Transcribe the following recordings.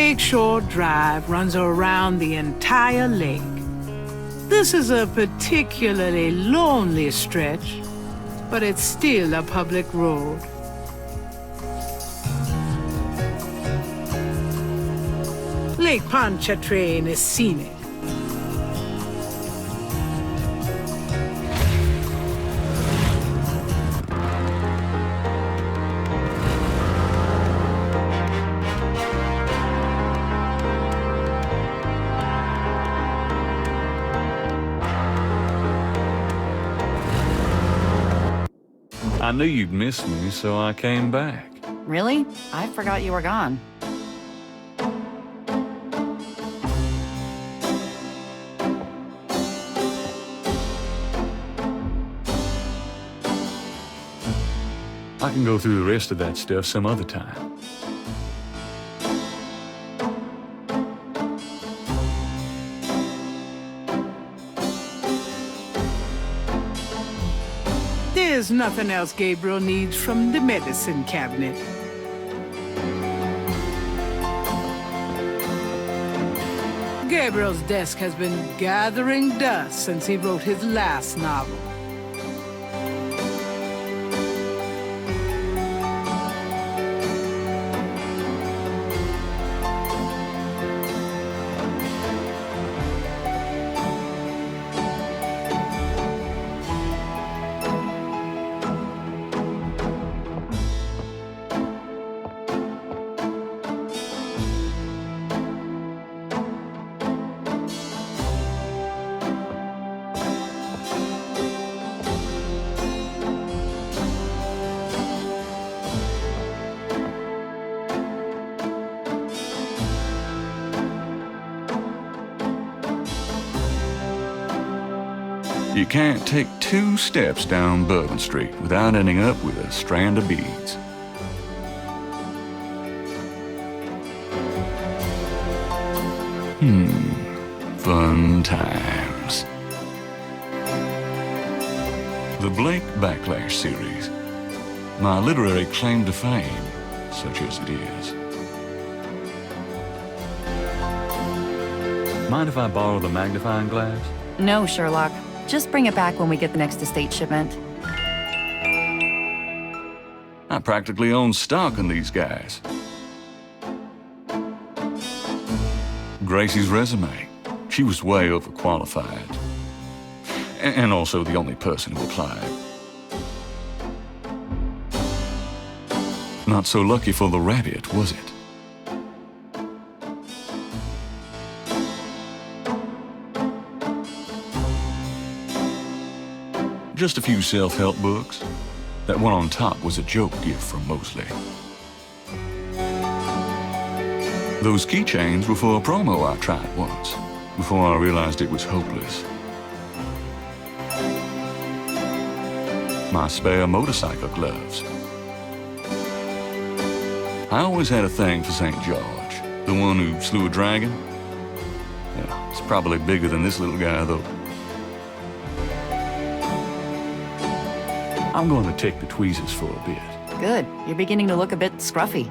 Lakeshore Drive runs around the entire lake. This is a particularly lonely stretch, but it's still a public road. Lake Pontchartrain is scenic. I knew you'd miss me, so I came back. Really? I forgot you were gone. I can go through the rest of that stuff some other time. There's nothing else Gabriel needs from the medicine cabinet. Gabriel's desk has been gathering dust since he wrote his last novel. You can't take 2 steps down Bourbon Street without ending up with a strand of beads. Fun times. The Blake Backlash series. My literary claim to fame, such as it is. Mind if I borrow the magnifying glass? No, Sherlock. Just bring it back when we get the next estate shipment. I practically own stock in these guys. Gracie's resume. She was way overqualified. And also the only person who applied. Not so lucky for the rabbit, was it? Just a few self-help books. That one on top was a joke gift from Mosley. Those keychains were for a promo I tried once, before I realized it was hopeless. My spare motorcycle gloves. I always had a thing for St. George, the one who slew a dragon. Yeah, it's probably bigger than this little guy, though. I'm going to take the tweezers for a bit. Good. You're beginning to look a bit scruffy.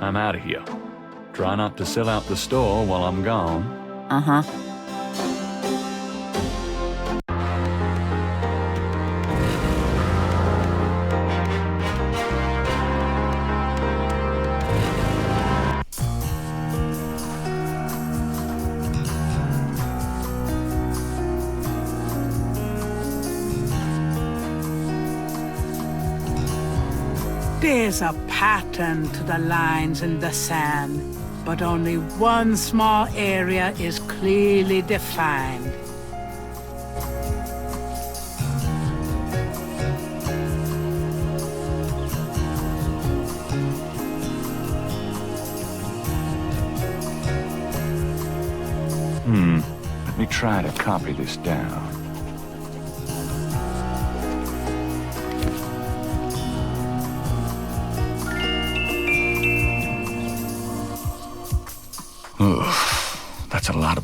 I'm out of here. Try not to sell out the store while I'm gone. Uh-huh. There's a pattern to the lines in the sand, but only one small area is clearly defined. Let me try to copy this down.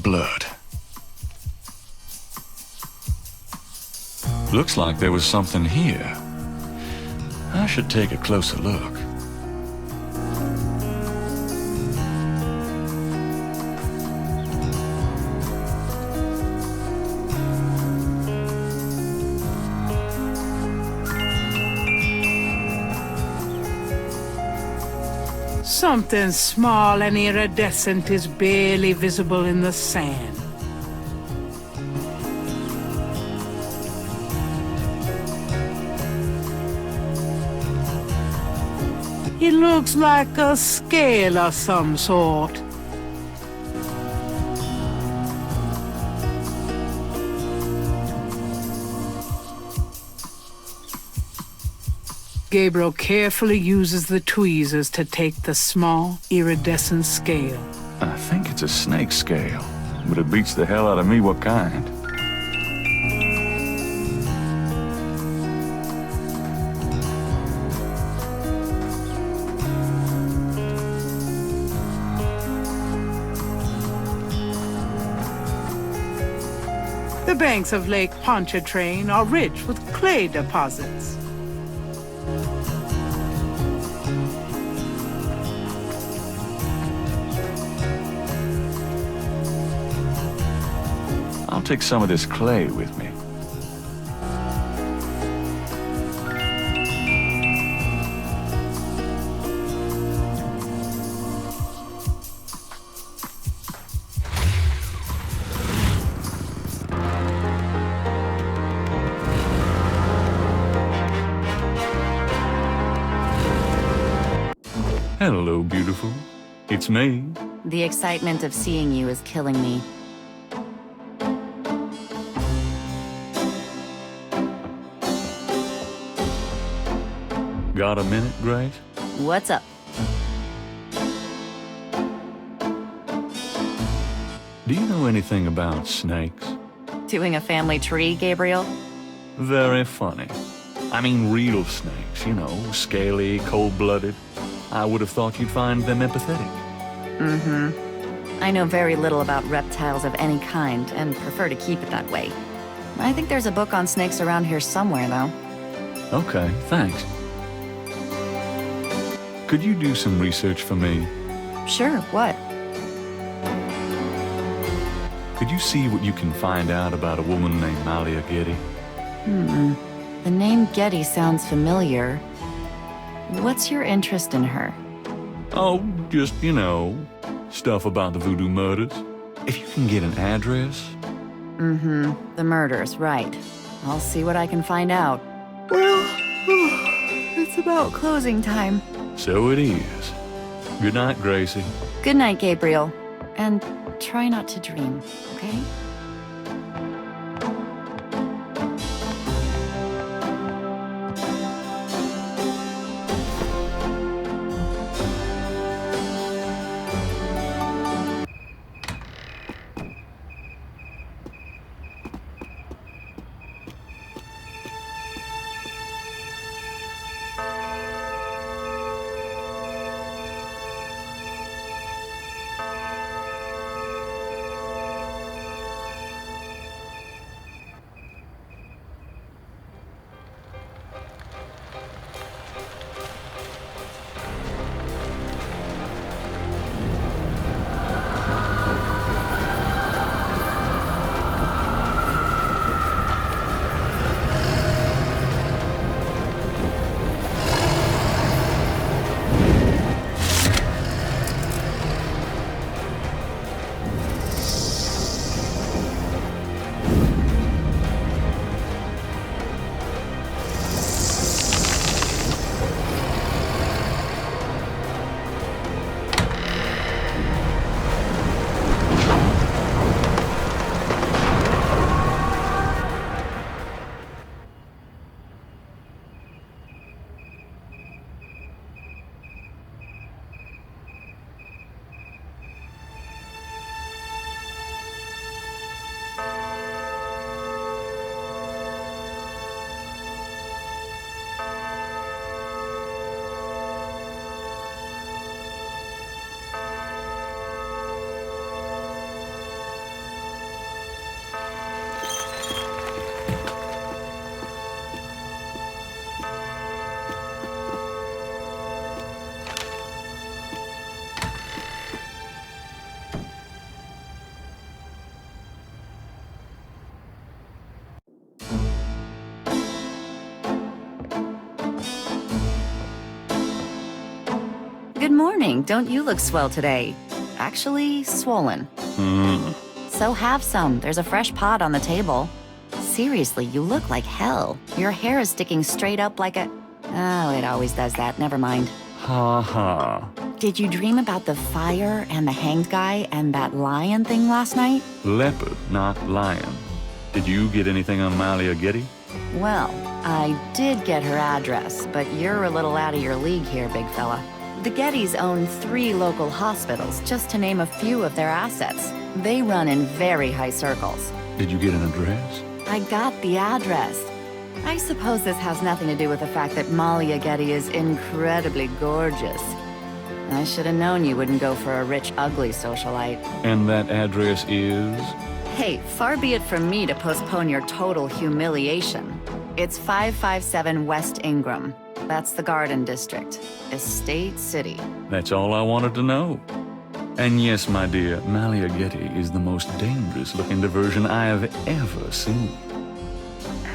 blood. Looks like there was something here. I should take a closer look. Something small and iridescent is barely visible in the sand. It looks like a scale of some sort. Gabriel carefully uses the tweezers to take the small, iridescent scale. I think it's a snake scale, but it beats the hell out of me what kind. The banks of Lake Pontchartrain are rich with clay deposits. I'll take some of this clay with me. Hello, beautiful. It's me. The excitement of seeing you is killing me. Got a minute, Grace? What's up? Do you know anything about snakes? Doing a family tree, Gabriel? Very funny. I mean real snakes, you know, scaly, cold-blooded. I would have thought you'd find them empathetic. Mm-hmm. I know very little about reptiles of any kind and prefer to keep it that way. I think there's a book on snakes around here somewhere, though. Okay, thanks. Could you do some research for me? Sure, what? Could you see what you can find out about a woman named Malia Getty? The name Getty sounds familiar. What's your interest in her? Oh, just, you know, stuff about the voodoo murders. If you can get an address. Mm-hmm. The murders, right. I'll see what I can find out. Well, it's about closing time. So it is. Good night, Gracie. Good night, Gabriel. And try not to dream, okay? Good morning. Don't you look swell today? Actually, swollen. So have some. There's a fresh pot on the table. Seriously, you look like hell. Your hair is sticking straight up like a... Oh, it always does that. Never mind. Ha ha. Did you dream about the fire and the hanged guy and that lion thing last night? Leopard, not lion. Did you get anything on Malia Getty? Well, I did get her address, but you're a little out of your league here, big fella. The Gettys own 3 local hospitals, just to name a few of their assets. They run in very high circles. Did you get an address? I got the address. I suppose this has nothing to do with the fact that Malia Getty is incredibly gorgeous. I should have known you wouldn't go for a rich, ugly socialite. And that address is? Hey, far be it from me to postpone your total humiliation. It's 557 West Ingram. That's the Garden District. Estate City. That's all I wanted to know. And yes, my dear, Malia Getty is the most dangerous-looking diversion I have ever seen.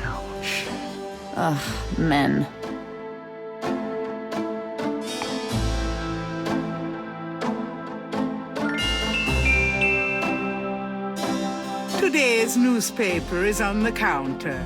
Ouch. Ugh, men. Today's newspaper is on the counter.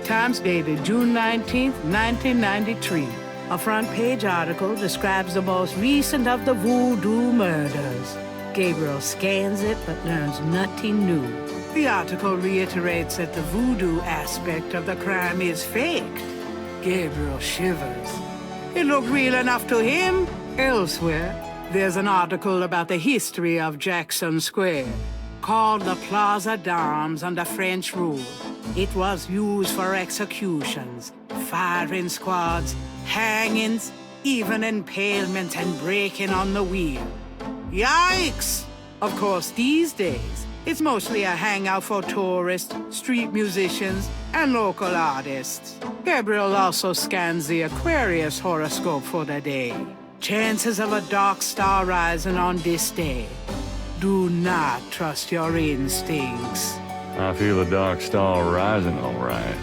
Times dated June 19th, 1993. A front-page article describes the most recent of the voodoo murders. Gabriel scans it but learns nothing new. The article reiterates that the voodoo aspect of the crime is faked. Gabriel shivers. It looked real enough to him. Elsewhere, there's an article about the history of Jackson Square, called the Plaza d'Armes under French rule. It was used for executions, firing squads, hangings, even impalement and breaking on the wheel. Yikes! Of course, these days, it's mostly a hangout for tourists, street musicians, and local artists. Gabriel also scans the Aquarius horoscope for the day. Chances of a dark star rising on this day. Do not trust your instincts. I feel a dark star rising, all right.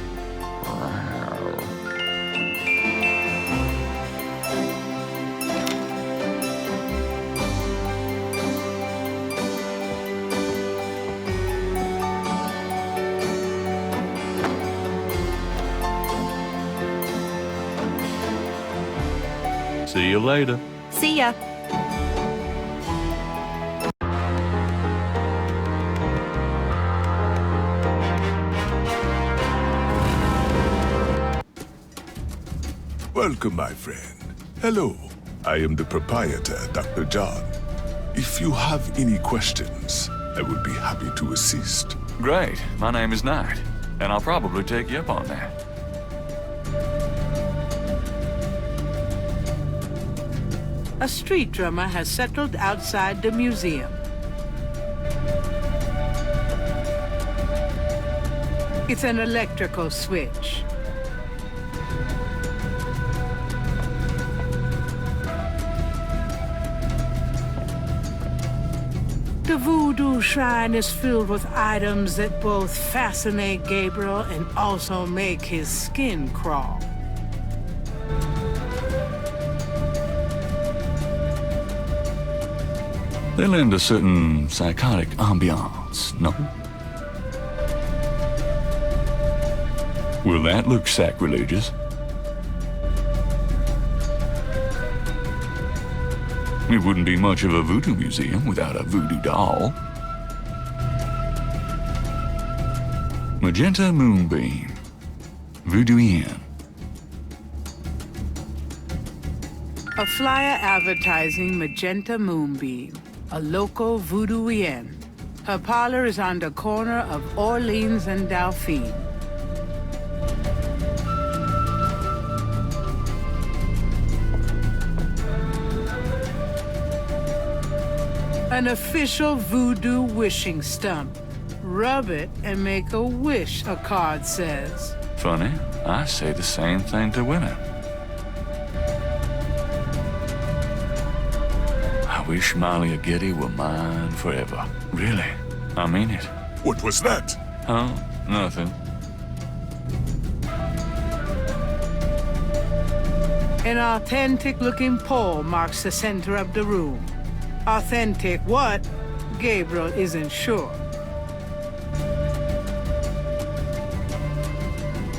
See you later. See ya. Welcome, my friend. Hello. I am the proprietor, Dr. John. If you have any questions, I would be happy to assist. Great. My name is Knight, and I'll probably take you up on that. A street drummer has settled outside the museum. It's an electrical switch. The voodoo shrine is filled with items that both fascinate Gabriel and also make his skin crawl. They lend a certain psychotic ambiance, no? Will that look sacrilegious? It wouldn't be much of a voodoo museum without a voodoo doll. Magenta Moonbeam. Voodoo Inn. A flyer advertising Magenta Moonbeam, a local voodoo inn. Her parlor is on the corner of Orleans and Dauphine. An official voodoo wishing stump. Rub it and make a wish, a card says. Funny, I say the same thing to women. I wish Malia Getty were mine forever. Really, I mean it. What was that? Oh, nothing. An authentic-looking pole marks the center of the room. Authentic what? Gabriel isn't sure.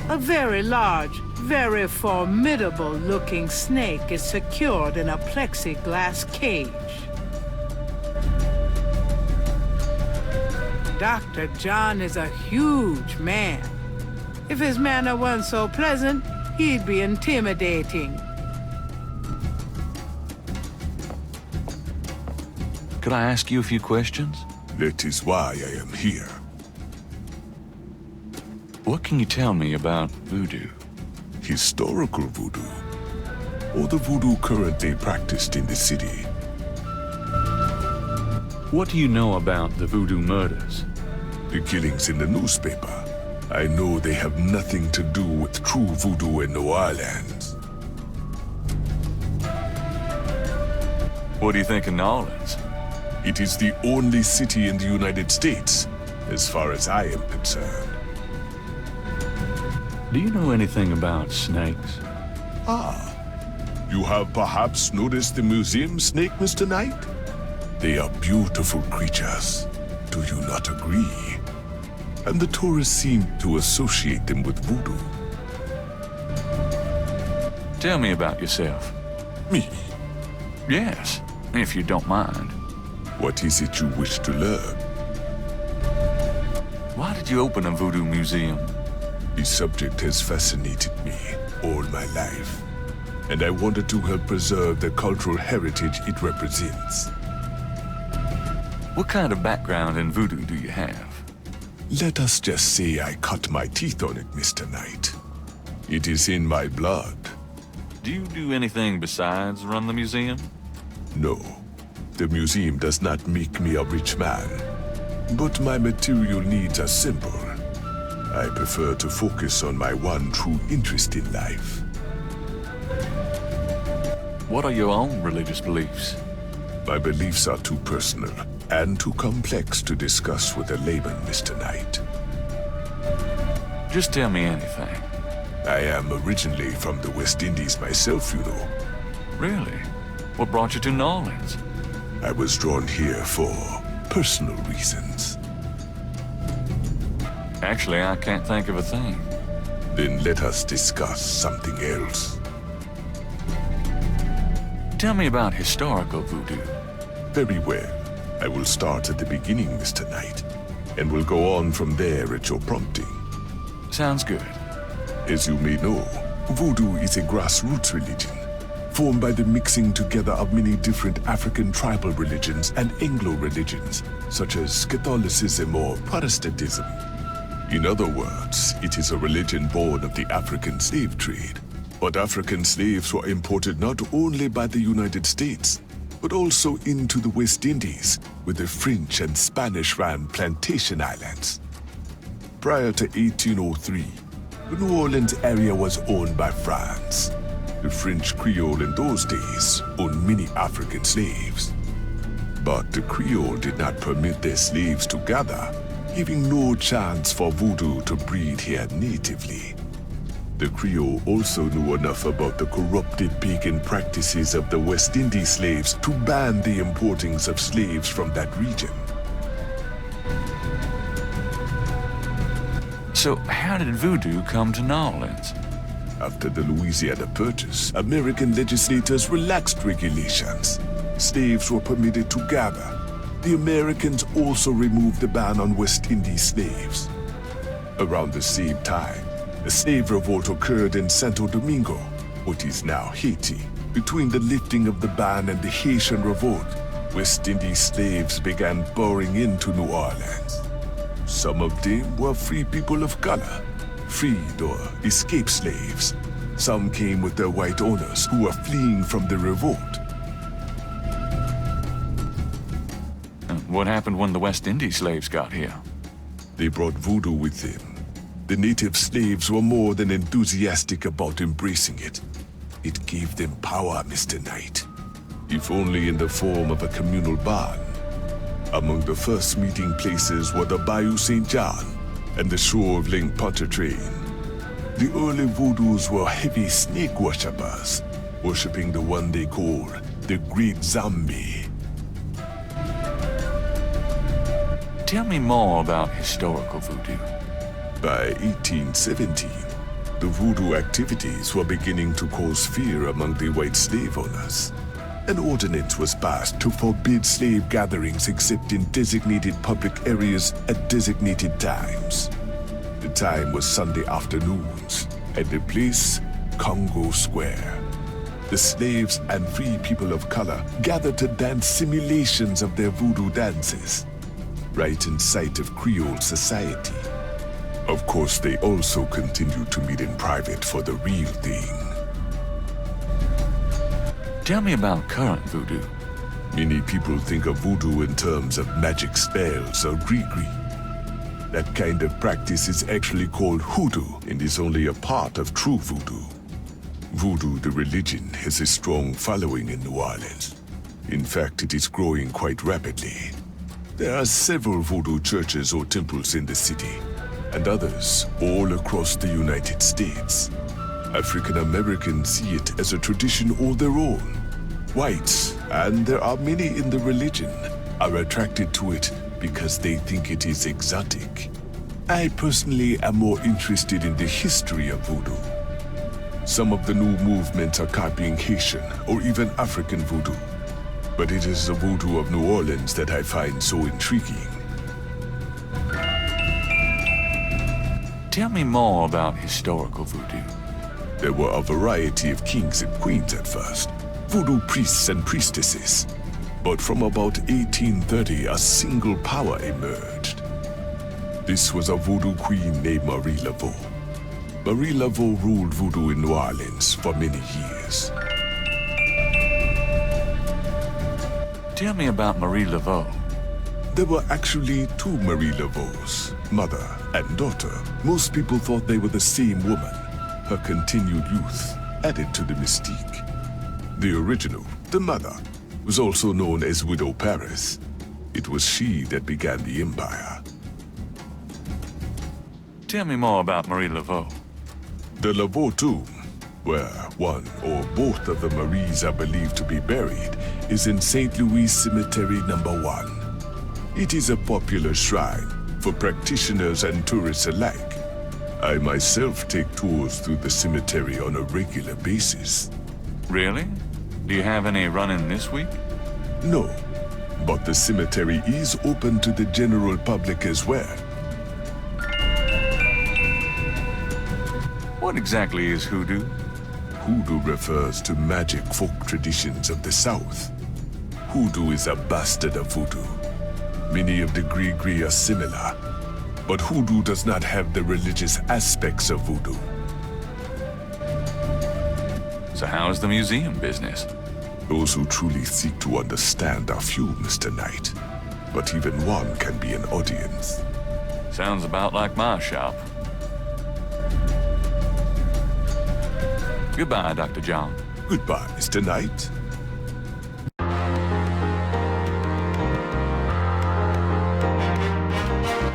A very large, very formidable-looking snake is secured in a plexiglass cage. Dr. John is a huge man. If his manner weren't so pleasant, he'd be intimidating. Could I ask you a few questions? That is why I am here. What can you tell me about voodoo? Historical voodoo, or the voodoo currently practiced in the city. What do you know about the voodoo murders? The killings in the newspaper. I know they have nothing to do with true voodoo in New Orleans. What do you think of New Orleans? It is the only city in the United States, as far as I am concerned. Do you know anything about snakes? You have perhaps noticed the museum snake, Mr. Knight? They are beautiful creatures. Do you not agree? And the tourists seem to associate them with voodoo. Tell me about yourself. Me? Yes, if you don't mind. What is it you wish to learn? Why did you open a voodoo museum? The subject has fascinated me all my life, and I wanted to help preserve the cultural heritage it represents. What kind of background in voodoo do you have? Let us just say I cut my teeth on it, Mr. Knight. It is in my blood. Do you do anything besides run the museum? No, the museum does not make me a rich man, but my material needs are simple. I prefer to focus on my one true interest in life. What are your own religious beliefs? My beliefs are too personal and too complex to discuss with a layman, Mr. Knight. Just tell me anything. I am originally from the West Indies myself, you know. Really? What brought you to New Orleans? I was drawn here for personal reasons. Actually, I can't think of a thing. Then let us discuss something else. Tell me about historical voodoo. Very well. I will start at the beginning, Mr. Knight, and will go on from there at your prompting. Sounds good. As you may know, voodoo is a grassroots religion, formed by the mixing together of many different African tribal religions and Anglo religions, such as Catholicism or Protestantism. In other words, it is a religion born of the African slave trade. But African slaves were imported not only by the United States, but also into the West Indies, where the French and Spanish ran plantation islands. Prior to 1803, the New Orleans area was owned by France. The French Creole in those days owned many African slaves. But the Creole did not permit their slaves to gather, giving no chance for voodoo to breed here natively. The Creole also knew enough about the corrupted pagan practices of the West Indies slaves to ban the importings of slaves from that region. So how did voodoo come to New Orleans? After the Louisiana Purchase, American legislators relaxed regulations. Slaves were permitted to gather. The Americans also removed the ban on West Indies slaves. Around the same time, a slave revolt occurred in Santo Domingo, what is now Haiti. Between the lifting of the ban and the Haitian Revolt, West Indies slaves began pouring into New Orleans. Some of them were free people of color, freed or escaped slaves. Some came with their white owners who were fleeing from the revolt. What happened when the West Indies slaves got here? They brought voodoo with them. The native slaves were more than enthusiastic about embracing it. It gave them power, Mr. Knight, if only in the form of a communal bond. Among the first meeting places were the Bayou St. John and the shore of Lake Pontchartrain. The early voodoos were heavy snake worshippers. worshipping the one they call the Great Zombie. Tell me more about historical voodoo. By 1817, the voodoo activities were beginning to cause fear among the white slave owners. An ordinance was passed to forbid slave gatherings except in designated public areas at designated times. The time was Sunday afternoons, and the place, Congo Square. The slaves and free people of color gathered to dance simulations of their voodoo dances, right in sight of Creole society. Of course, they also continued to meet in private for the real thing. Tell me about current voodoo. Many people think of voodoo in terms of magic spells or gree-gree. That kind of practice is actually called hoodoo and is only a part of true voodoo. Voodoo, the religion, has a strong following in New Orleans. In fact, it is growing quite rapidly. There are several voodoo churches or temples in the city, and others all across the United States. African Americans see it as a tradition all their own. Whites, and there are many in the religion, are attracted to it because they think it is exotic. I personally am more interested in the history of voodoo. Some of the new movements are copying Haitian or even African voodoo, but it is the voodoo of New Orleans that I find so intriguing. Tell me more about historical voodoo. There were a variety of kings and queens at first, voodoo priests and priestesses. But from about 1830, a single power emerged. This was a voodoo queen named Marie Laveau. Marie Laveau ruled voodoo in New Orleans for many years. Tell me about Marie Laveau. There were actually two Marie Laveaus, mother and daughter. Most people thought they were the same woman. Her continued youth added to the mystique. The original, the mother, was also known as Widow Paris. It was she that began the empire. Tell me more about Marie Laveau. The Laveau tomb, where one or both of the Maries are believed to be buried, is in St. Louis Cemetery number 1. It is a popular shrine for practitioners and tourists alike. I myself take tours through the cemetery on a regular basis. Really? Do you have any running this week? No, but the cemetery is open to the general public as well. What exactly is hoodoo? Hoodoo refers to magic folk traditions of the South. Hoodoo is a bastard of voodoo. Many of the gree-gree are similar, but hoodoo does not have the religious aspects of voodoo. So how is the museum business? Those who truly seek to understand are few, Mr. Knight. But even one can be an audience. Sounds about like my shop. Goodbye, Dr. John. Goodbye, Mr. Knight.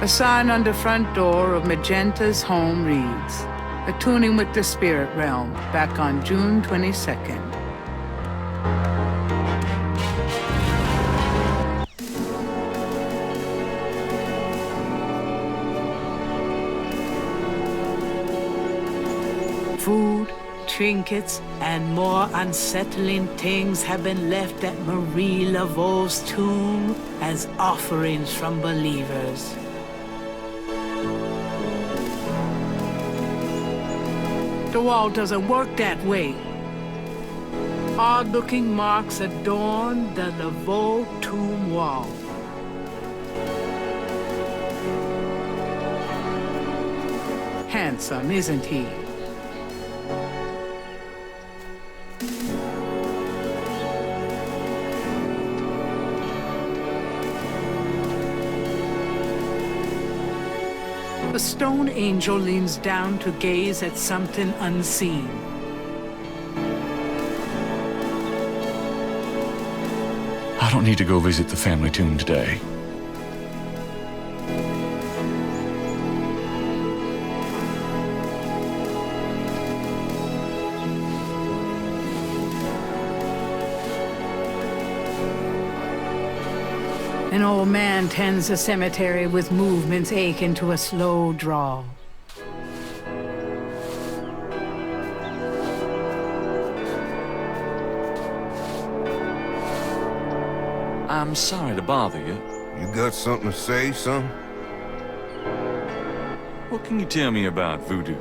A sign on the front door of Magenta's home reads, Attuning with the Spirit Realm, back on June 22nd. Food, trinkets, and more unsettling things have been left at Marie Laveau's tomb as offerings from believers. The wall doesn't work that way. Odd-looking marks adorn the Laveau tomb wall. Handsome, isn't he? A stone angel leans down to gaze at something unseen. I don't need to go visit the family tomb today. An old man tends the cemetery with movements akin to a slow drawl. I'm sorry to bother you. You got something to say, son? What can you tell me about voodoo?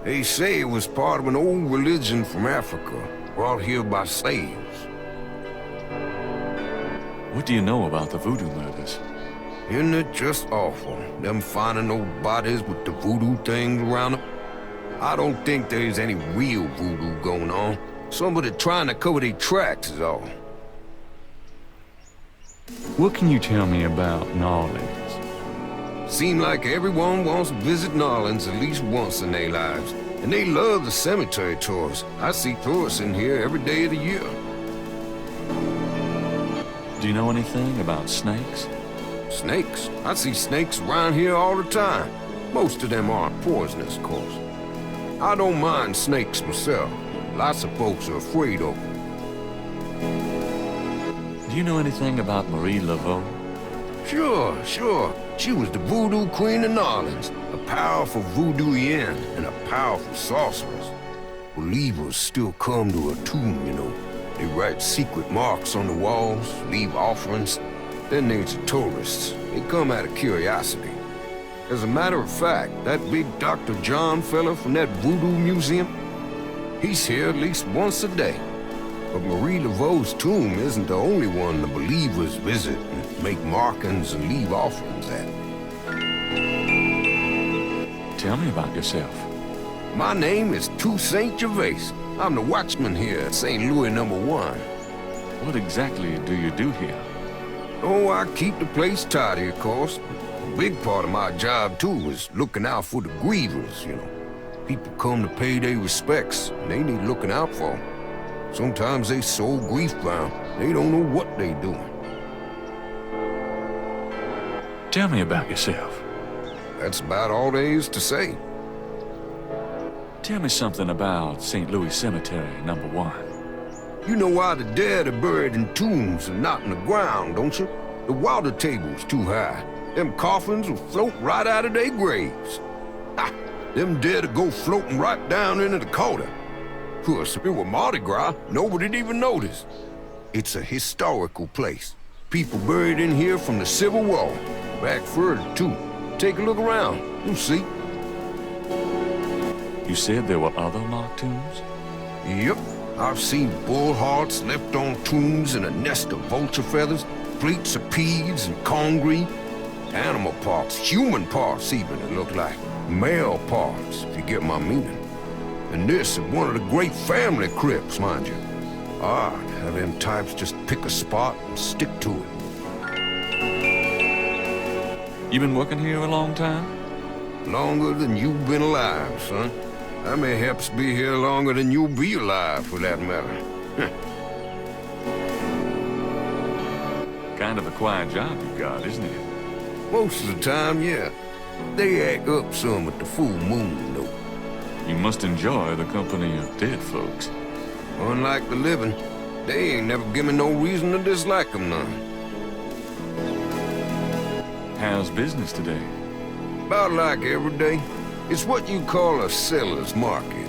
They say it was part of an old religion from Africa, brought here by slaves. What do you know about the voodoo murders? Isn't it just awful, them finding those bodies with the voodoo things around them? I don't think there's any real voodoo going on. Somebody trying to cover their tracks is all. What can you tell me about New Orleans? Seem like everyone wants to visit New Orleans at least once in their lives. And they love the cemetery tours. I see tourists in here every day of the year. Do you know anything about snakes? Snakes? I see snakes around here all the time. Most of them aren't poisonous, of course. I don't mind snakes myself. Lots of folks are afraid of them. Do you know anything about Marie Laveau? Sure. She was the voodoo queen of New Orleans, a powerful voodooian and a powerful sorceress. Believers still come to her tomb, you know. They write secret marks on the walls, leave offerings. Then there's the tourists. They come out of curiosity. As a matter of fact, that big Dr. John fella from that voodoo museum, he's here at least once a day. But Marie Laveau's tomb isn't the only one the believers visit and make markings and leave offerings at. Tell me about yourself. My name is Toussaint Gervais. I'm the watchman here at St. Louis No. 1. What exactly do you do here? Oh, I keep the place tidy, of course. A big part of my job, too, is looking out for the grievers, you know. People come to pay their respects, and they need looking out for. Sometimes they so grief-bound, they don't know what they doing. Tell me about yourself. That's about all there is to say. Tell me something about St. Louis Cemetery, No. 1. You know why the dead are buried in tombs and not in the ground, don't you? The water table's too high. Them coffins will float right out of their graves. Ha! Them dead will go floating right down into the Coda. Of course, if it were Mardi Gras, nobody'd even notice. It's a historical place. People buried in here from the Civil War. Back further, too. Take a look around. You'll see. You said there were other mock tombs? Yep. I've seen bull hearts left on tombs and a nest of vulture feathers, plates of peas and congreve, animal parts, human parts even, it looked like. Male parts, if you get my meaning. And this is one of the great family crypts, mind you. Odd how them types just pick a spot and stick to it. You been working here a long time? Longer than you've been alive, son. I may perhaps be here longer than you'll be alive, for that matter. Kind of a quiet job you've got, isn't it? Most of the time, yeah. They act up some at the full moon, though. You must enjoy the company of dead folks. Unlike the living, they ain't never given no reason to dislike them none. How's business today? About like every day. It's what you call a seller's market.